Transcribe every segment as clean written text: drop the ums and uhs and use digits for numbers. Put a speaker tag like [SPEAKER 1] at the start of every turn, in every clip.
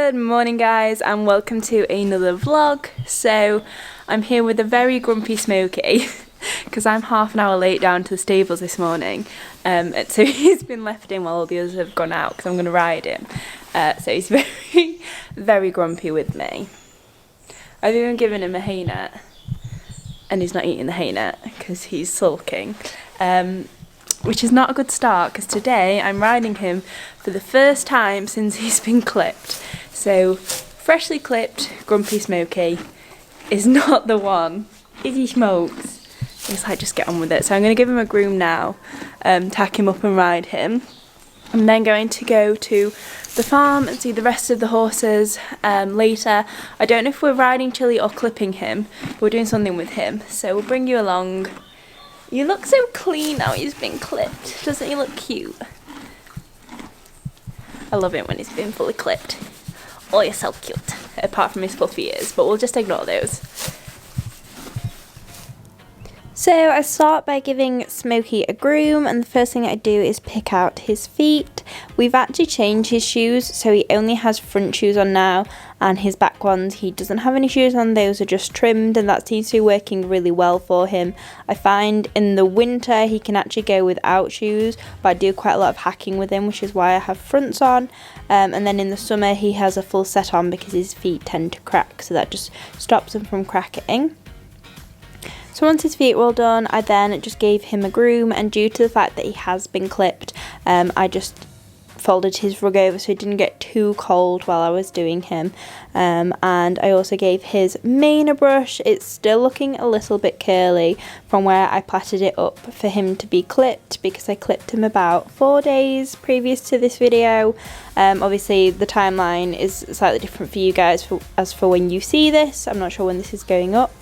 [SPEAKER 1] Good morning guys and welcome to another vlog. So I'm here with a very grumpy Smokey because I'm half an hour late down to the stables this morning. So he's been left in while all the others have gone out because I'm going to ride him. So he's very grumpy with me. I've even given him a hay net and he's not eating the hay net because he's sulking. Which is not a good start because today I'm riding him for the first time since he's been clipped. So freshly clipped grumpy Smokey is not the one. Is he, Smokes? He's like, just get on with it. So I'm going to give him a groom now, tack him up and ride him. I'm then going to go to the farm and see the rest of the horses later. I don't know if we're riding Chilli or clipping him, but we're doing something with him. So we'll bring you along. You look so clean now he's been clipped. Doesn't he look cute? I love it when he's been fully clipped. Oh, you're so cute. Apart from his fluffy ears, but we'll just ignore those.
[SPEAKER 2] So I start by giving Smokey a groom, and the first thing I do is pick out his feet. We've actually changed his shoes, so he only has front shoes on now, and his back ones he doesn't have any shoes on. Those are just trimmed, and that seems to be working really well for him. I find in the winter he can actually go without shoes, but I do quite a lot of hacking with him, which is why I have fronts on. And then in the summer he has a full set on because his feet tend to crack, so that just stops him from cracking. So once his feet were all done, I then just gave him a groom, and due to the fact that he has been clipped, I just folded his rug over so it didn't get too cold while I was doing him. And I also gave his mane a brush. It's still looking a little bit curly from where I plaited it up for him to be clipped, because I clipped him about 4 days previous to this video. Obviously the timeline is slightly different for you guys as for when you see this. I'm not sure when this is going up.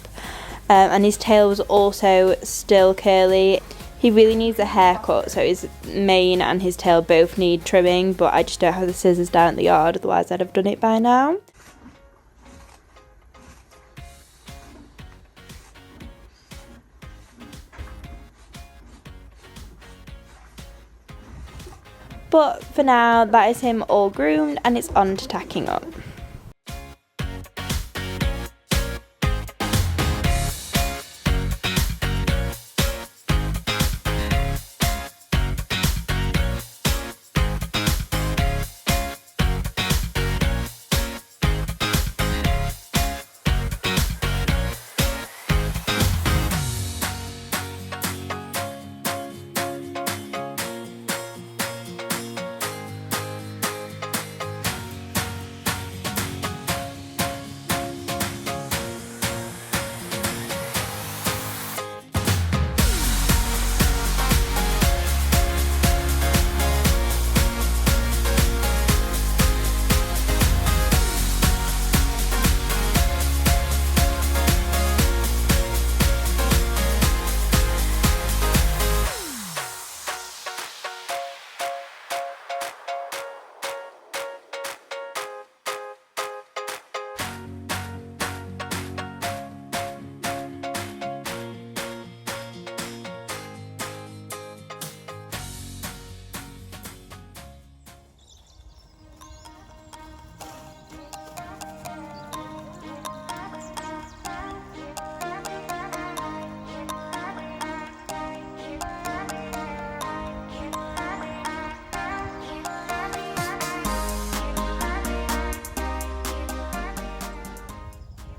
[SPEAKER 2] And his tail was also still curly. He really needs a haircut, so his mane and his tail both need trimming, but I just don't have the scissors down at the yard, otherwise I'd have done it by now. But for now, that is him all groomed, and it's on to tacking up.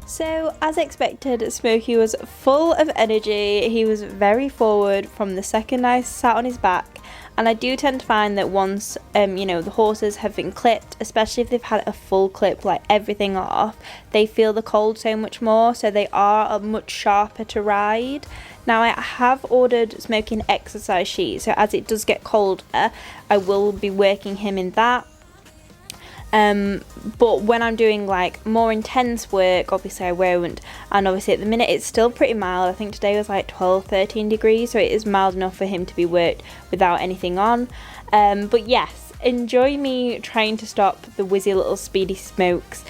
[SPEAKER 2] So, as expected, Smokey was full of energy. He was very forward from the second I sat on his back, and I do tend to find that once, the horses have been clipped, especially if they've had a full clip, like everything off, they feel the cold so much more, so they are much sharper to ride. Now, I have ordered Smokey an exercise sheet, so as it does get colder, I will be working him in that. But when I'm doing like more intense work, obviously I won't, and obviously at the minute it's still pretty mild. I think today was like 12-13 degrees, so it is mild enough for him to be worked without anything on. But yes, enjoy me trying to stop the whizzy little speedy Smokes.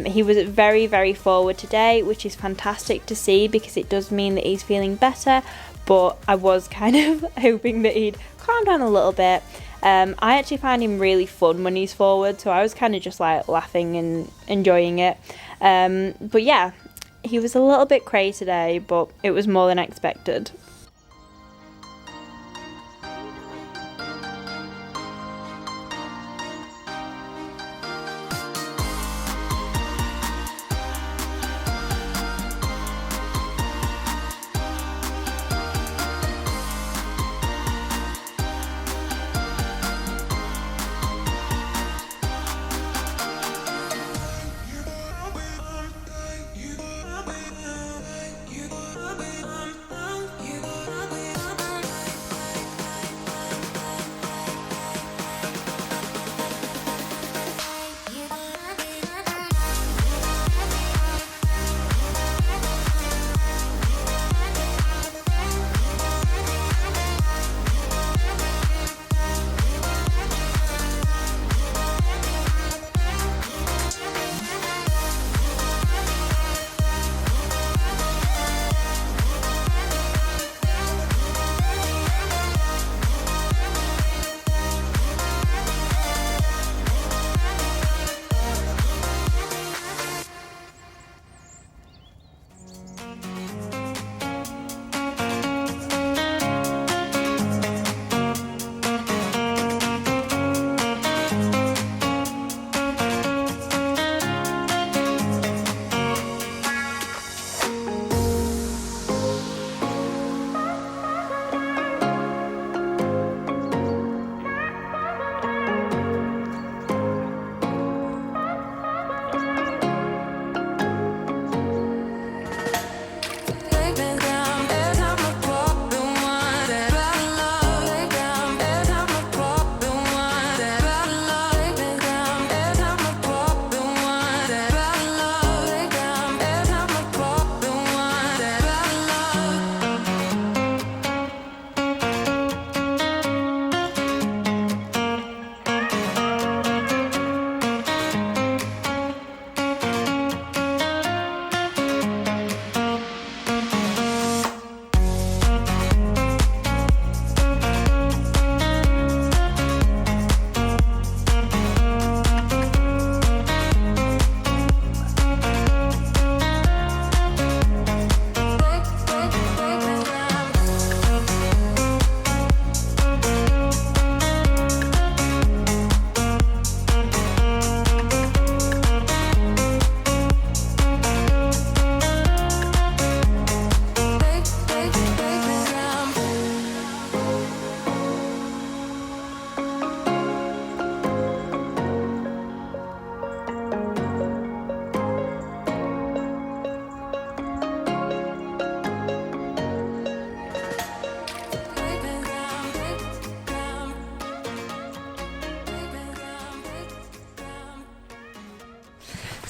[SPEAKER 2] He was very forward today, which is fantastic to see because it does mean that he's feeling better, but I was kind of hoping that he'd calm down a little bit. I actually find him really fun when he's forward, so I was kind of just like laughing and enjoying it. But yeah, he was a little bit cray today, but it was more than expected.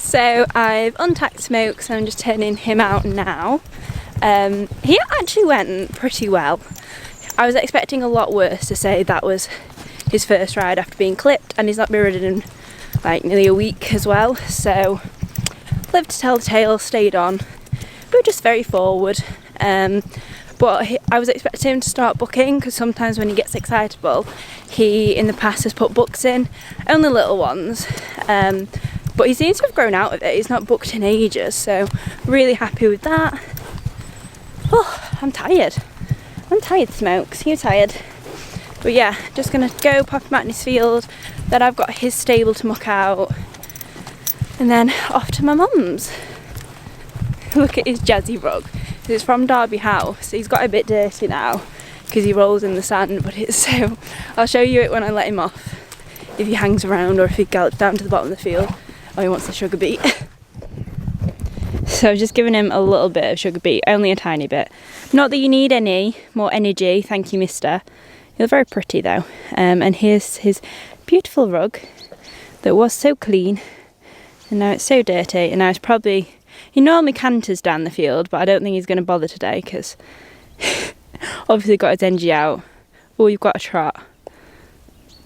[SPEAKER 2] So I've untacked Smoke, so I'm just turning him out now. He actually went pretty well. I was expecting a lot worse, to say that was his first ride after being clipped, and he's not been ridden in like nearly a week as well. So lived to tell the tale, stayed on. We were just very forward. But I was expecting him to start booking, because sometimes when he gets excitable, he in the past has put books in, only little ones. But he seems to have grown out of it. He's not booked in ages, so really happy with that. Oh, I'm tired. I'm tired, Smokes. You tired? But yeah, just gonna go pop him out in his field. Then I've got his stable to muck out, and then off to my mum's. Look at his jazzy rug. It's from Derby House. He's got a bit dirty now because he rolls in the sand, but it's so. I'll show you it when I let him off. If he hangs around or if he gallops down to the bottom of the field. Oh, he wants a sugar beet. So I've just given him a little bit of sugar beet, only a tiny bit. Not that you need any more energy, thank you, mister. You're very pretty though. And here's his beautiful rug that was so clean, and now it's so dirty, and now it's probably, he normally canters down the field, but I don't think he's going to bother today because obviously got his energy out. Oh, you've got a trot.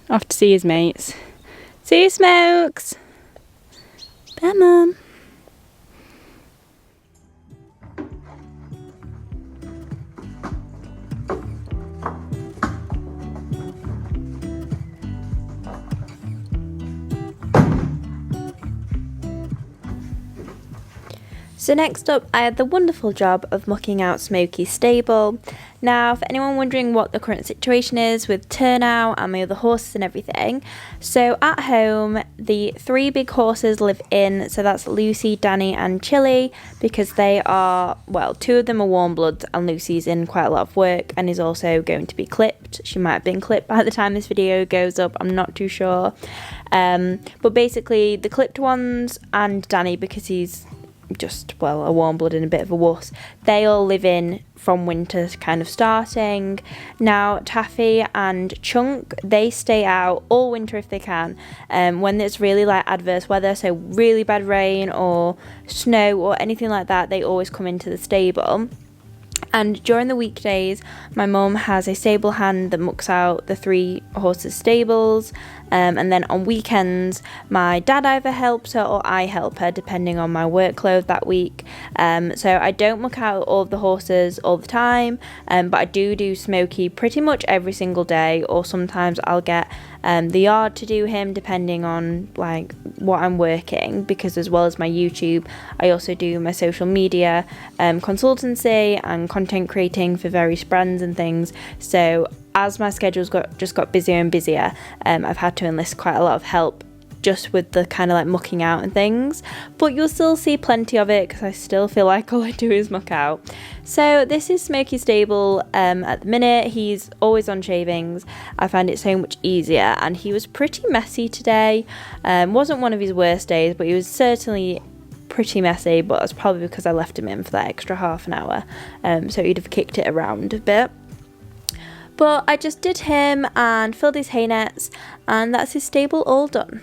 [SPEAKER 2] Off to see his mates. See you, Smokes. Bye, Mum. So next up, I had the wonderful job of mucking out Smokey's stable. Now, for anyone wondering what the current situation is with Turnout and my other horses and everything, so at home, the 3 big horses live in, so that's Lucy, Danny and Chilli, because they are, well, 2 of them are Warmbloods and Lucy's in quite a lot of work and is also going to be clipped. She might have been clipped by the time this video goes up, I'm not too sure. But basically, the clipped ones and Danny, because he's just, well, a Warmblood and a bit of a wuss, they all live in from winter kind of starting. Now Taffy and Chunk, they stay out all winter if they can, when there's really like adverse weather, so really bad rain or snow or anything like that, they always come into the stable. And during the weekdays, my mum has a stable hand that mucks out the 3 horses' stables. And then on weekends, my dad either helps her or I help her, depending on my workload that week. So I don't muck out all of the horses all the time, but I do Smokey pretty much every single day, or sometimes I'll get the yard to do him, depending on like what I'm working, because as well as my YouTube, I also do my social media consultancy and content creating for various brands and things. So as my schedule's just got busier and busier, I've had to enlist quite a lot of help just with the kind of like mucking out and things, but you'll still see plenty of it because I still feel like all I do is muck out. So this is Smokey's stable at the minute. He's always on shavings. I find it so much easier, and he was pretty messy today. Wasn't one of his worst days, but he was certainly pretty messy, but that's probably because I left him in for that extra half an hour, so he'd have kicked it around a bit. But I just did him and filled his hay nets, and that's his stable all done.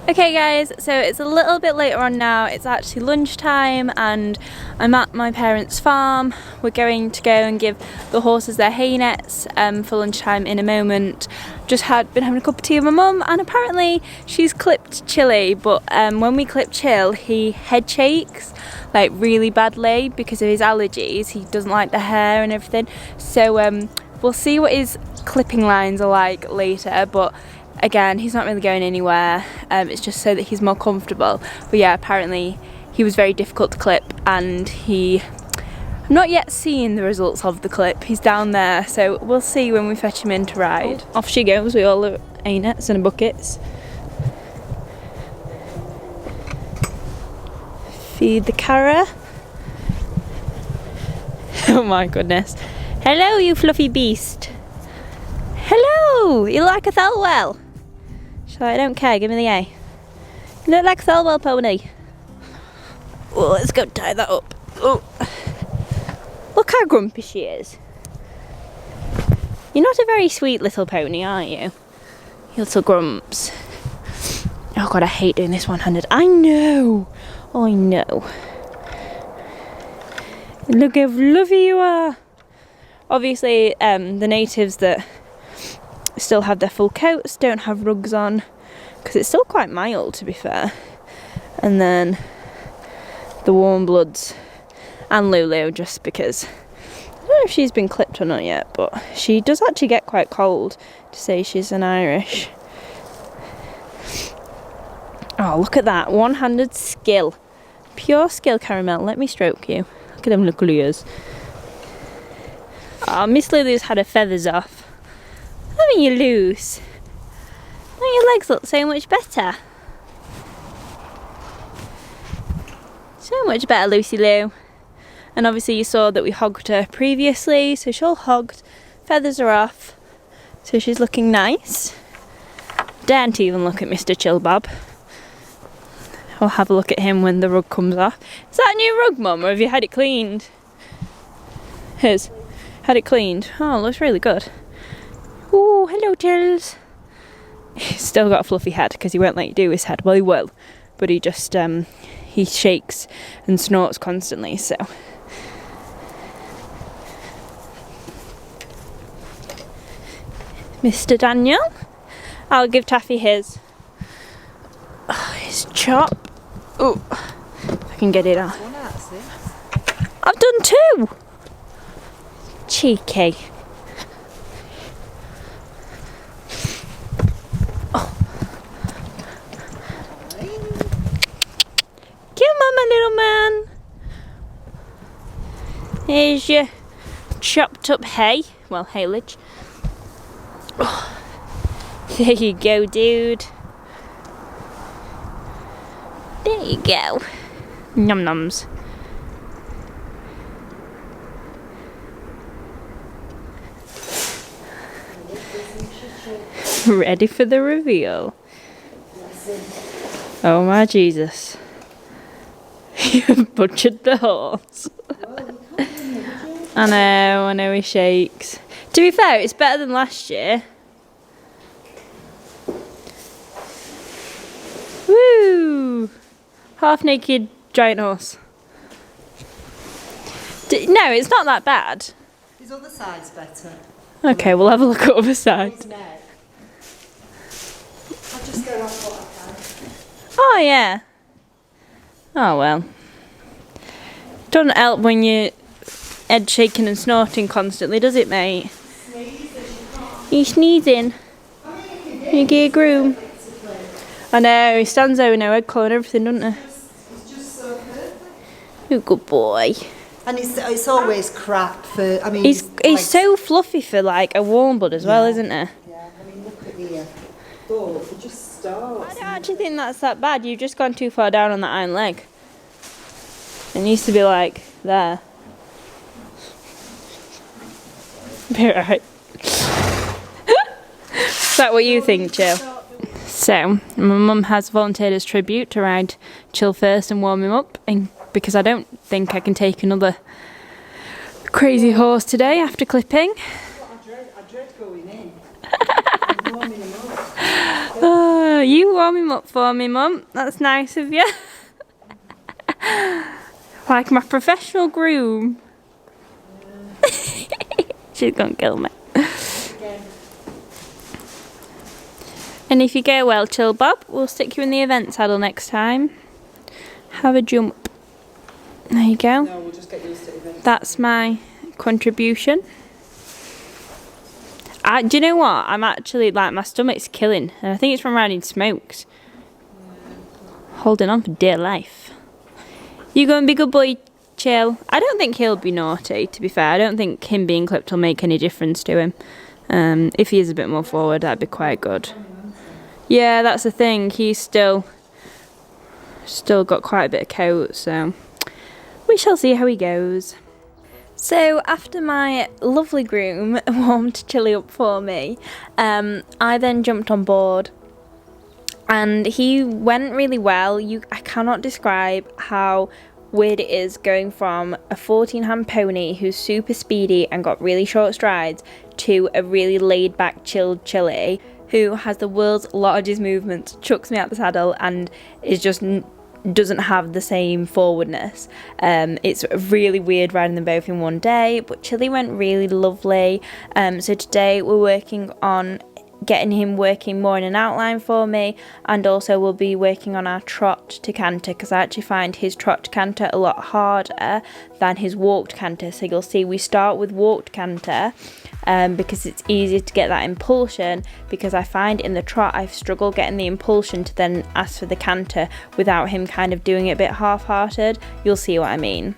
[SPEAKER 2] Okay guys, so it's a little bit later on now. It's actually lunchtime and I'm at my parents' farm. We're going to go and give the horses their hay nets for lunchtime in a moment. Just been having a cup of tea with my mum, and apparently she's clipped Chilli, but when we clip Chill, he head shakes like really badly because of his allergies. He doesn't like the hair and everything. So we'll see what his clipping lines are like later, but again, he's not really going anywhere. It's just so that he's more comfortable. But yeah, apparently he was very difficult to clip, and I'm not yet seen the results of the clip. He's down there, so we'll see when we fetch him in to ride. Off she goes with all the hay nets and buckets. Feed the Cara. Oh my goodness. Hello, you fluffy beast. Hello, you like a Thelwell? I don't care, give me the A. You look like a Thelwell pony. Oh, let's go tie that up. Oh. Look how grumpy she is. You're not a very sweet little pony, are you? You little grumps. Oh god, I hate doing this one-handed. I know. Oh, I know. Look how fluffy you are. Obviously, the natives that still have their full coats don't have rugs on because it's still quite mild, to be fair. And then the Warmbloods and Lulu, just because I don't know if she's been clipped or not yet, but she does actually get quite cold to say she's an Irish. Oh, look at that one-handed skill, pure skill. Caramel, let me stroke you. Look at them little ears. Oh, Miss Lulu's had her feathers off. Haven't you, loose? Don't your legs look so much better? So much better, Lucy Lou. And obviously you saw that we hogged her previously, so she's all hogged, feathers are off, so she's looking nice. Daren't even look at Mr. Chillbob. I'll have a look at him when the rug comes off. Is that a new rug, Mum, or have you had it cleaned? His. Had it cleaned. Oh, it looks really good. Oh, hello, Chills. He's still got a fluffy head because he won't let you do his head. Well, he will, but he just he shakes and snorts constantly. So, Mr. Daniel, I'll give Taffy his. Oh, his chop. Oh, if I can get it on. I've done 2. Cheeky. Here's your chopped up hay. Well, haylage. Oh, there you go, dude. There you go. Num nums. Ready for the reveal. Oh my Jesus. You've butchered the horse. I know he shakes. To be fair, it's better than last year. Woo! Half naked giant horse. No, it's not that bad.
[SPEAKER 3] His other side's better.
[SPEAKER 2] Okay, we'll have a look at the other side.
[SPEAKER 3] His neck. I'll just go off what I can.
[SPEAKER 2] Oh yeah. Oh well. Doesn't help when your head shaking and snorting constantly, does it, mate? You sneezing? You get a groom. I know, he stands over no head claw and everything, doesn't he?
[SPEAKER 3] It's just so perfect.
[SPEAKER 2] You good boy.
[SPEAKER 3] And it's always crap for, I mean...
[SPEAKER 2] He's
[SPEAKER 3] like,
[SPEAKER 2] so fluffy for like a Warmblood as well, isn't he?
[SPEAKER 3] Yeah, I mean, look at here. But it just starts.
[SPEAKER 2] I don't actually think that's that bad. You've just gone too far down on that hind leg. It needs to be like there. Be right. Is that what you think, Jill? So, my mum has volunteered as tribute to ride Chill first and warm him up, and because I don't think I can take another crazy horse today after clipping.
[SPEAKER 3] I dread going in. I'm warming him up.
[SPEAKER 2] Oh, you warm him up for me, Mum. That's nice of you. Like my professional groom. She's gonna kill me. And if you go well, Chill Bob, we'll stick you in the event saddle next time. Have a jump. There you go.
[SPEAKER 3] No, we'll just get used to it.
[SPEAKER 2] That's my contribution. Do you know what? I'm actually, like, my stomach's killing. And I think it's from riding Smokes. Holding on for dear life. You go and be good boy, Chill. I don't think he'll be naughty, to be fair. I don't think him being clipped will make any difference to him. If he is a bit more forward, that'd be quite good. Yeah, that's the thing. He's still got quite a bit of coat, so we shall see how he goes. So after my lovely groom warmed Chilli up for me, I then jumped on board, and he went really well. I cannot describe how weird it is going from a 14-hand pony who's super speedy and got really short strides to a really laid-back, chilled Chilli who has the world's largest movements, chucks me out the saddle, and is just doesn't have the same forwardness. It's really weird riding them both in one day, but Chilli went really lovely. So today we're working on getting him working more in an outline for me, and also we'll be working on our trot to canter, because I actually find his trot to canter a lot harder than his walked canter. So you'll see we start with walked canter because it's easier to get that impulsion, because I find in the trot I've struggled getting the impulsion to then ask for the canter without him kind of doing it a bit half-hearted. You'll see what I mean.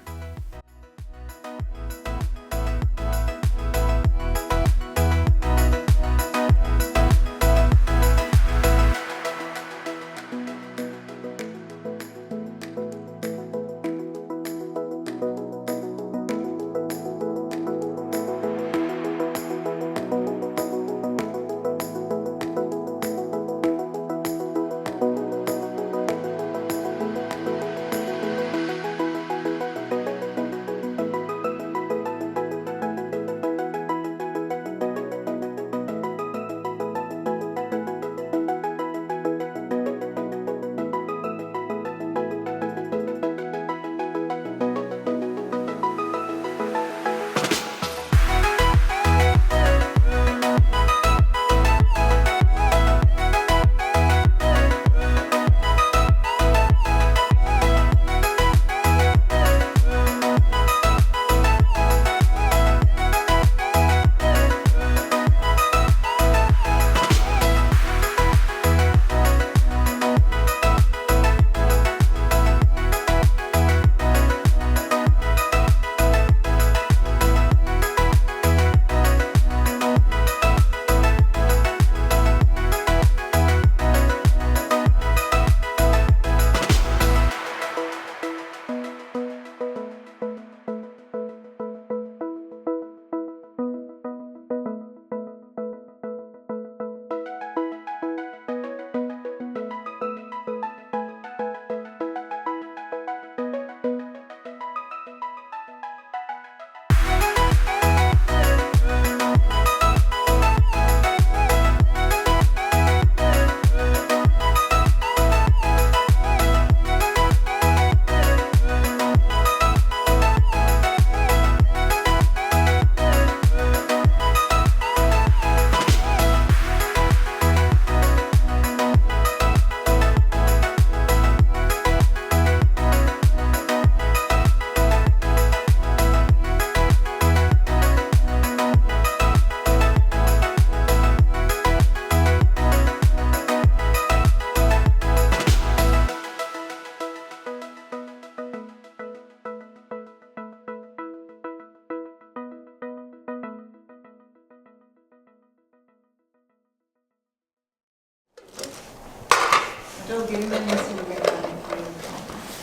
[SPEAKER 3] Still giving them this and get ready for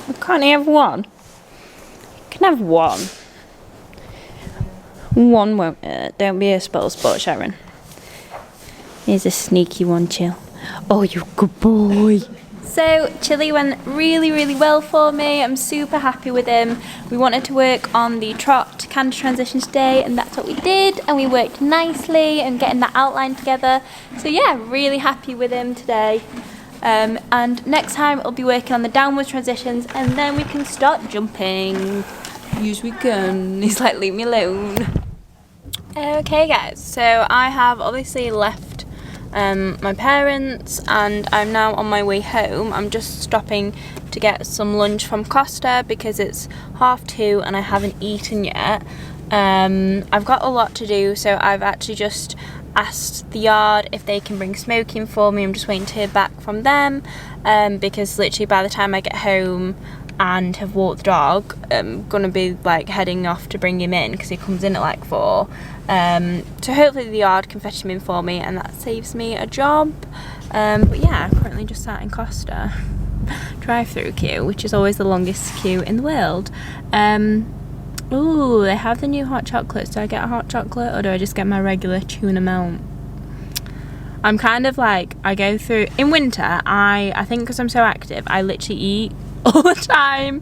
[SPEAKER 3] you.
[SPEAKER 2] Can't you have one? You can have one. One won't hurt. Don't be a spoil sport, Sharon. Here's a sneaky one, Chill. Oh, you good boy. So Chilli went really, really well for me. I'm super happy with him. We wanted to work on the trot to canter transition today, and that's what we did, and we worked nicely and getting that outline together. So yeah, really happy with him today. And next time I'll be working on the downward transitions, and then we can start jumping.
[SPEAKER 1] Yes, we can. He's like, leave me alone.
[SPEAKER 2] Okay guys, so I have obviously left my parents and I'm now on my way home. I'm just stopping to get some lunch from Costa because it's 2:30 and I haven't eaten yet. I've got a lot to do, so I've actually just asked the yard if they can bring Smokey in for me. I'm just waiting to hear back from them because literally by the time I get home and have walked the dog, I'm gonna be like heading off to bring him in because he comes in at like 4. So hopefully the yard can fetch him in for me and that saves me a job. But yeah, I'm currently just sat in Costa drive-through queue, which is always the longest queue in the world. Ooh, they have the new hot chocolate. Do I get a hot chocolate or do I just get my regular tuna melt? I'm kind of like, I go through in winter, I think because I'm so active, I literally eat all the time.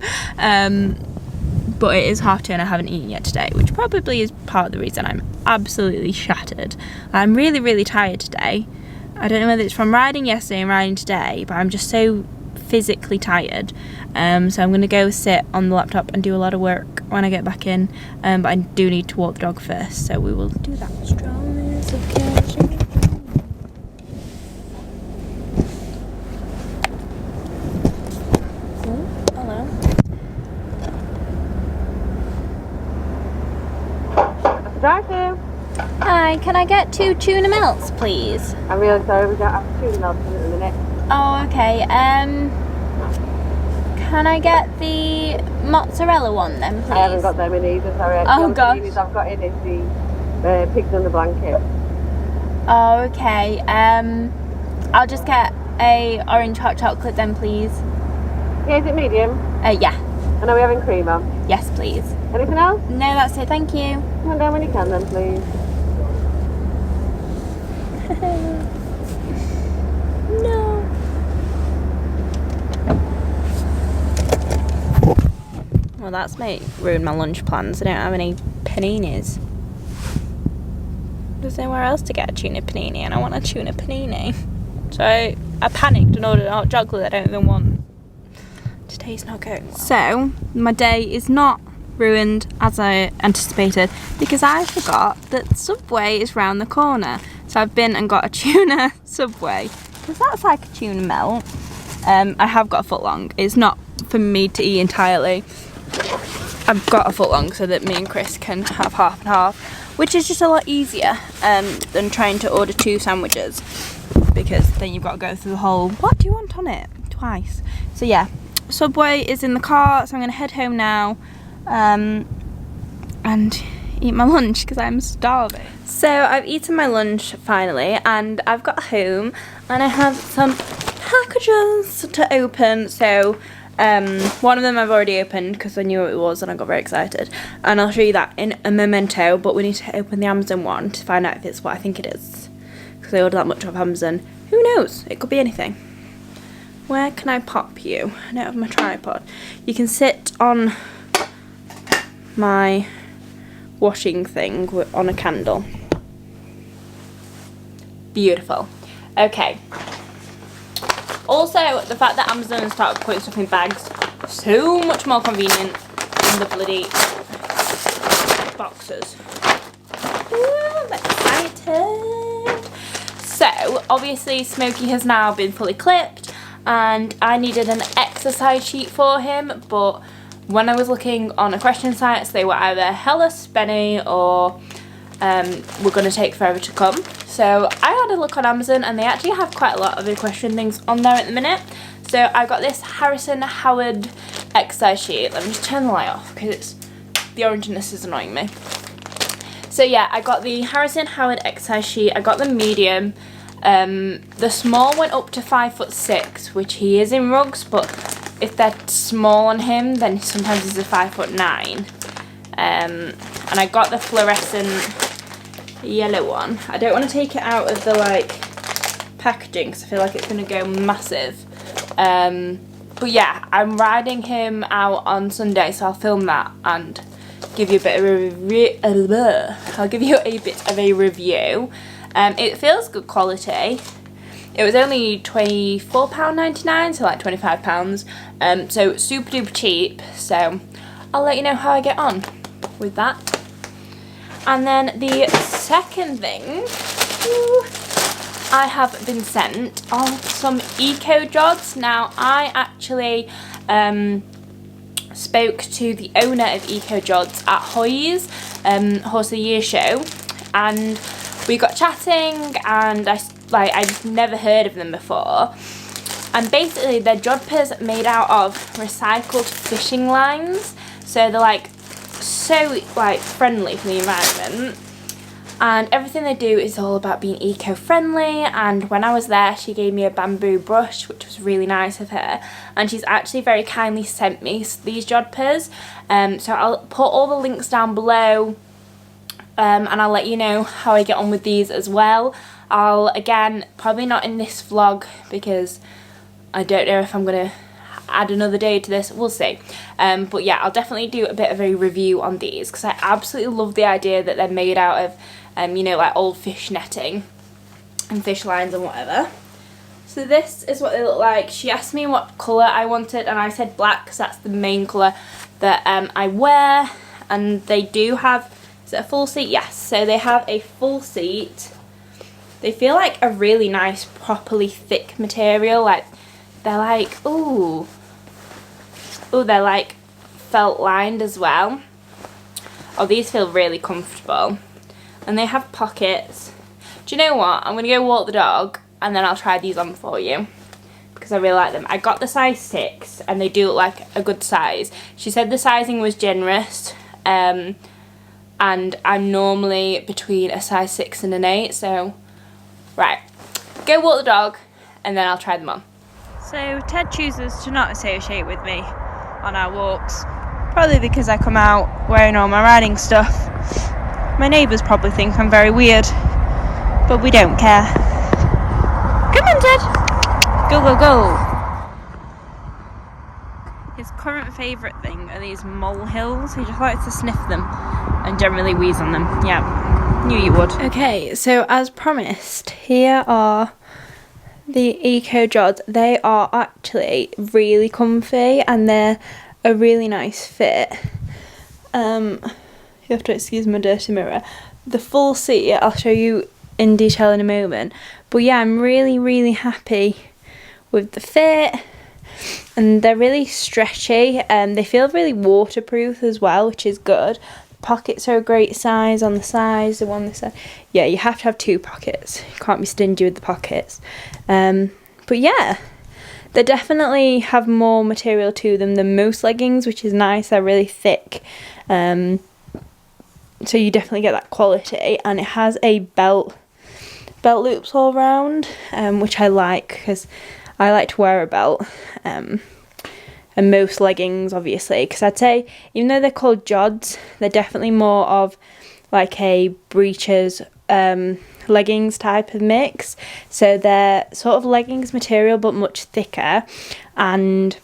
[SPEAKER 2] But it is 2:30 and I haven't eaten yet today, which probably is part of the reason I'm absolutely shattered. I'm really, really tired today. I don't know whether it's from riding yesterday and riding today, but I'm just so physically tired. So I'm going to go sit on the laptop and do a lot of work when I get back in. But I do need to walk the dog first, so we will do that.
[SPEAKER 3] Drive-through.
[SPEAKER 2] Hi, can I get 2 tuna melts, please?
[SPEAKER 3] I'm really sorry, we don't have tuna melt in a minute.
[SPEAKER 2] Oh, okay. Can I get the mozzarella one then, please?
[SPEAKER 3] I haven't got them in either, sorry.
[SPEAKER 2] Oh, gosh.
[SPEAKER 3] The I've got in is the pigs on the blanket.
[SPEAKER 2] Oh, okay. I'll just get a orange hot chocolate then, please.
[SPEAKER 3] Yeah, is it medium?
[SPEAKER 2] Yeah.
[SPEAKER 3] And are we having cream on?
[SPEAKER 2] Yes, please.
[SPEAKER 3] Anything else?
[SPEAKER 2] No, that's it. Thank you.
[SPEAKER 3] Come on down when you can then, please.
[SPEAKER 2] No. Well, that's ruined my lunch plans. I don't have any paninis. There's nowhere else to get a tuna panini, and I want a tuna panini. So I panicked and ordered a hot chocolate I don't even want. Today's not going well. So my day is not ruined as I anticipated because I forgot that Subway is round the corner. So I've been and got a tuna Subway because that's like a tuna melt. I have got a foot long. It's not for me to eat entirely. I've got a foot long so that me and Chris can have half and half, which is just a lot easier than trying to order 2 sandwiches because then you've got to go through the whole what do you want on it twice. So yeah, Subway is in the car, so I'm going to head home now and eat my lunch because I'm starving. So I've eaten my lunch finally and I've got home and I have some packages to open. So one of them I've already opened because I knew what it was and I got very excited, and I'll show you that in a memento, but we need to open the Amazon one to find out if it's what I think it is because I ordered that much off Amazon. Who knows, it could be anything. Where can I pop you? I don't have my tripod. You can sit on my washing thing on a candle. Beautiful. Okay. Also, the fact that Amazon has started putting stuff in bags, so much more convenient than the bloody boxes. Ooh, I'm excited. So, obviously, Smokey has now been fully clipped, and I needed an exercise sheet for him, but when I was looking on equestrian sites, they were either hella spenny or were going to take forever to come. So I had a look on Amazon and they actually have quite a lot of equestrian things on there at the minute. So I got this Harrison Howard exercise sheet. Let me just turn the light off because the orangeness is annoying me. So yeah, I got the Harrison Howard exercise sheet. I got the medium.
[SPEAKER 1] The small went up to 5'6", which he is in rugs, but if they're small on him, then sometimes he's a 5'9". And I got the fluorescent yellow one. I don't want to take it out of the like packaging because I feel like it's going to go massive. But yeah, I'm riding him out on Sunday, so I'll film that and give you a bit of a review. I'll give you a bit of a review. It feels good quality. It was only £24.99, so like £25. So super duper cheap. So I'll let you know how I get on with that. And then the second thing, I have been sent are some eco jods. Now I actually spoke to the owner of Eco Jods at Hoy's Horse of the Year show, and we got chatting, and I just never heard of them before. And basically they're jodhpurs made out of recycled fishing lines, so they're like so like friendly for the environment. And everything they do is all about being eco-friendly. And when I was there, she gave me a bamboo brush, which was really nice of her. And she's actually very kindly sent me these jodhpurs. So I'll put all the links down below, and I'll let you know how I get on with these as well. I'll, again, probably not in this vlog because I don't know if I'm going to add another day to this. We'll see. But yeah, I'll definitely do a bit of a review on these because I absolutely love the idea that they're made out of you know, like old fish netting and fish lines and whatever. So this is what they look like. She asked me what colour I wanted, and I said black because that's the main colour that I wear. And they do have, is it a full seat? Yes, so they have a full seat. They feel like a really nice, properly thick material. Like, they're like, ooh, they're like felt lined as well. Oh, these feel really comfortable. And they have pockets. Do you know what? I'm going to go walk the dog and then I'll try these on for you because I really like them. I got the size 6 and they do look like a good size. She said the sizing was generous, and I'm normally between a size 6 and an 8. So, right, go walk the dog and then I'll try them on. So Ted chooses to not associate with me on our walks, probably because I come out wearing all my riding stuff. My neighbours probably think I'm very weird, but we don't care. Come on, Ted! Go, go, go! His current favourite thing are these molehills. He just likes to sniff them and generally wheeze on them. Yeah, knew you would. Okay, so as promised, here are the Eco Jods. They are actually really comfy and they're a really nice fit. You have to excuse my dirty mirror. The full seat, I'll show you in detail in a moment. But yeah, I'm really, really happy with the fit. And they're really stretchy. They feel really waterproof as well, which is good. The pockets are a great size on the sides. The one on this side. Yeah, you have to have 2 pockets. You can't be stingy with the pockets. But yeah, they definitely have more material to them than most leggings, which is nice. They're really thick. So you definitely get that quality, and it has a belt loops all around, which I like because I like to wear a belt, and most leggings obviously, because I'd say even though they're called jods, they're definitely more of like a breeches leggings type of mix. So they're sort of leggings material but much thicker, and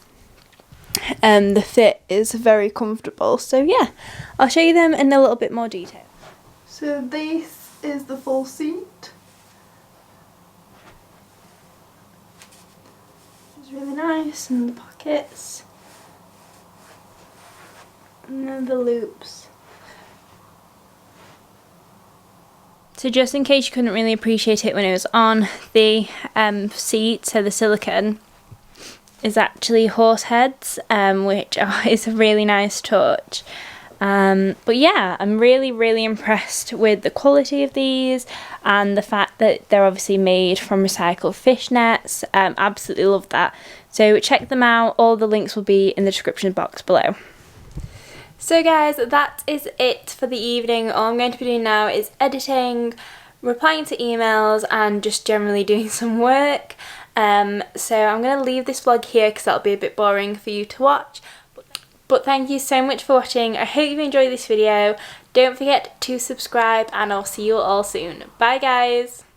[SPEAKER 1] the fit is very comfortable. So yeah, I'll show you them in a little bit more detail.
[SPEAKER 4] So this is the full seat.
[SPEAKER 1] It's really nice, and the pockets, and then the loops. So just in case you couldn't really appreciate it when it was on, the seat, so the silicone, is actually horse heads, which is a really nice touch. But yeah, I'm really, really impressed with the quality of these and the fact that they're obviously made from recycled fish nets. Absolutely love that. So check them out. All the links will be in the description box below. So guys, that is it for the evening. All I'm going to be doing now is editing,
[SPEAKER 2] replying to emails and just generally doing some work. So I'm going to leave this vlog here because that'll be a bit boring for you to watch. But thank you so much for watching. I hope you enjoyed this video. Don't forget to subscribe and I'll see you all soon. Bye guys!